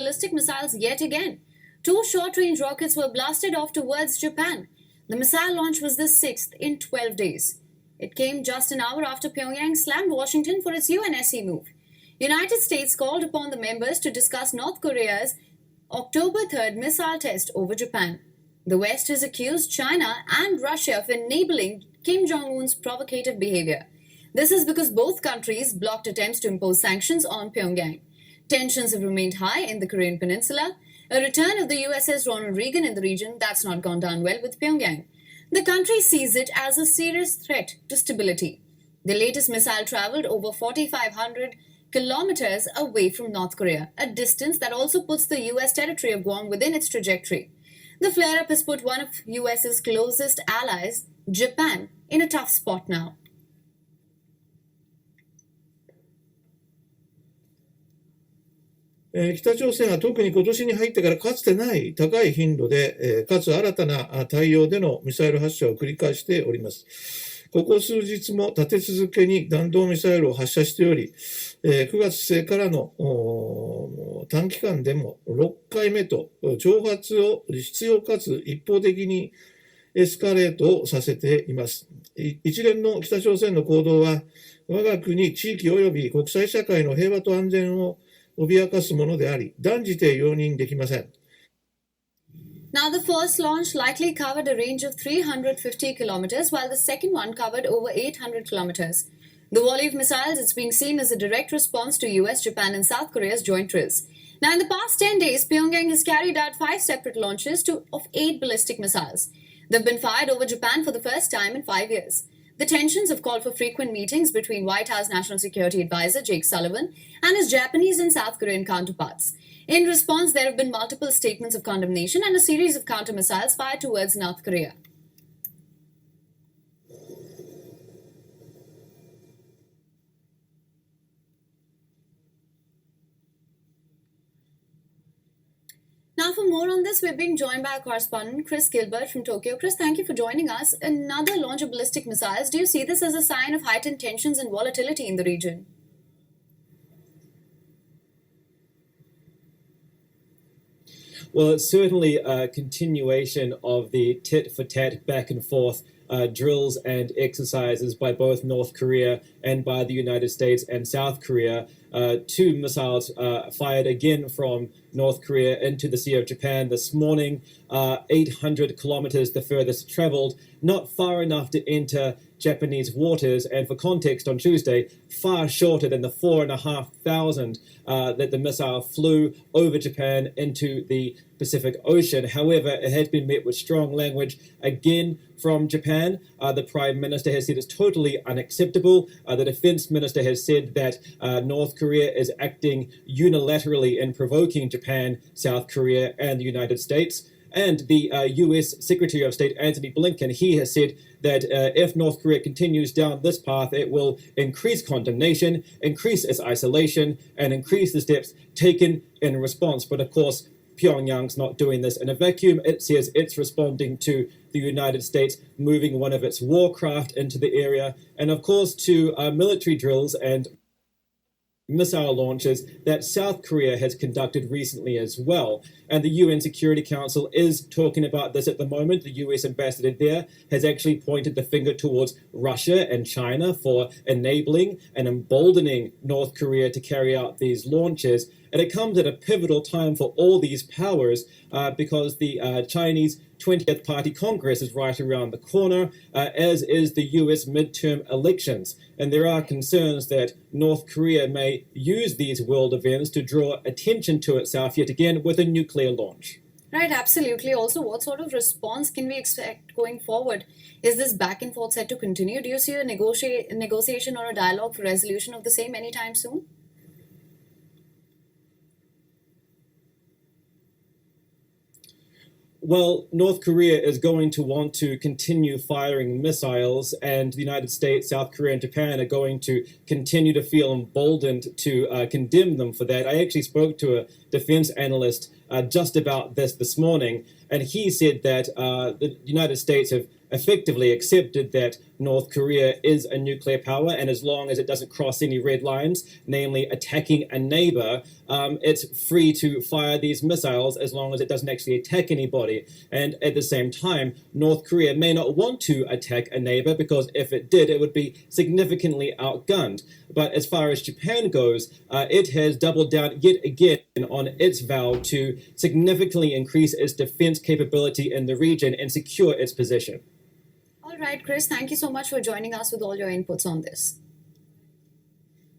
ballistic missiles yet again. Two short-range rockets were blasted off towards Japan. The missile launch was the sixth in 12 days. It came just an hour after Pyongyang slammed Washington for its UNSC move. United States called upon the members to discuss North Korea's October 3rd missile test over Japan. The West has accused China and Russia of enabling Kim Jong-un's provocative behavior. This is because both countries blocked attempts to impose sanctions on Pyongyang. Tensions have remained high in the Korean Peninsula. A return of the USS Ronald Reagan in the region, that's not gone down well with Pyongyang. The country sees it as a serious threat to stability. The latest missile traveled over 4,500 kilometers away from North Korea, a distance that also puts the US territory of Guam within its trajectory. The flare-up has put one of US's closest allies, Japan, in a tough spot now. 北朝鮮は特に今年に入ってからかつてない高い頻度で、かつ新たな対応でのミサイル発射を繰り返しております。ここ数日も立て続けに弾道ミサイルを発射しており、9月末からの短期間でも6回目と挑発を執拗かつ一方的にエスカレートをさせています。一連の北朝鮮の行動は、我が国、地域及び国際社会の平和と安全を脅かすものであり、断じて容認できません。Now, the first launch likely covered a range of 350 kilometers, while the second one covered over 800 kilometers. The volley of missiles is being seen as a direct response to US, Japan, and South Korea's joint drills. Now, in the past 10 days, Pyongyang has carried out 5 separate launches of 8 ballistic missiles. They've been fired over Japan for the first time in 5 years. The tensions have called for frequent meetings between White House National Security Advisor Jake Sullivan and his Japanese and South Korean counterparts. In response, there have been multiple statements of condemnation and a series of counter-missiles fired towards North Korea. Now, for more on this, we're being joined by our correspondent, Chris Gilbert from Tokyo. Chris, thank you for joining us. Another launch of ballistic missiles. Do you see this as a sign of heightened tensions and volatility in the region? Well, it's certainly a continuation of the tit-for-tat back and forth drills and exercises by both North Korea and by the United States and South Korea. 2 missiles fired again from North Korea into the Sea of Japan this morning, 800 kilometers the furthest traveled, not far enough to enter Japanese waters, and for context, on Tuesday, far shorter than the 4,500 that the missile flew over Japan into the Pacific Ocean. However, it has been met with strong language again from Japan. The Prime Minister has said it's totally unacceptable. The Defense Minister has said that North Korea is acting unilaterally in provoking Japan, South Korea, and the United States. And the U.S. Secretary of State Antony Blinken, he has said that if North Korea continues down this path, it will increase condemnation, increase its isolation, and increase the steps taken in response. But of course, Pyongyang's not doing this in a vacuum. It says it's responding to the United States moving one of its warcraft into the area, and of course to military drills and missile launches that South Korea has conducted recently as well. And the UN Security Council is talking about this at the moment. The US ambassador there has actually pointed the finger towards Russia and China for enabling and emboldening North Korea to carry out these launches. And it comes at a pivotal time for all these powers because the Chinese 20th Party Congress is right around the corner, as is the US midterm elections. And there are concerns that North Korea may use these world events to draw attention to itself yet again with a nuclear launch. Right, absolutely. Also, what sort of response can we expect going forward? Is this back and forth set to continue? Do you see a negotiation or a dialogue for resolution of the same anytime soon? Well, North Korea is going to want to continue firing missiles, and the United States, South Korea, and Japan are going to continue to feel emboldened to condemn them for that. I actually spoke to a defense analyst just about this morning, and he said that the United States have effectively accepted that North Korea is a nuclear power, and as long as it doesn't cross any red lines, namely attacking a neighbor, it's free to fire these missiles as long as it doesn't actually attack anybody. And at the same time, North Korea may not want to attack a neighbor because if it did, it would be significantly outgunned. But as far as Japan goes, it has doubled down yet again on its vow to significantly increase its defense capability in the region and secure its position. All right, Chris, thank you so much for joining us with all your inputs on this.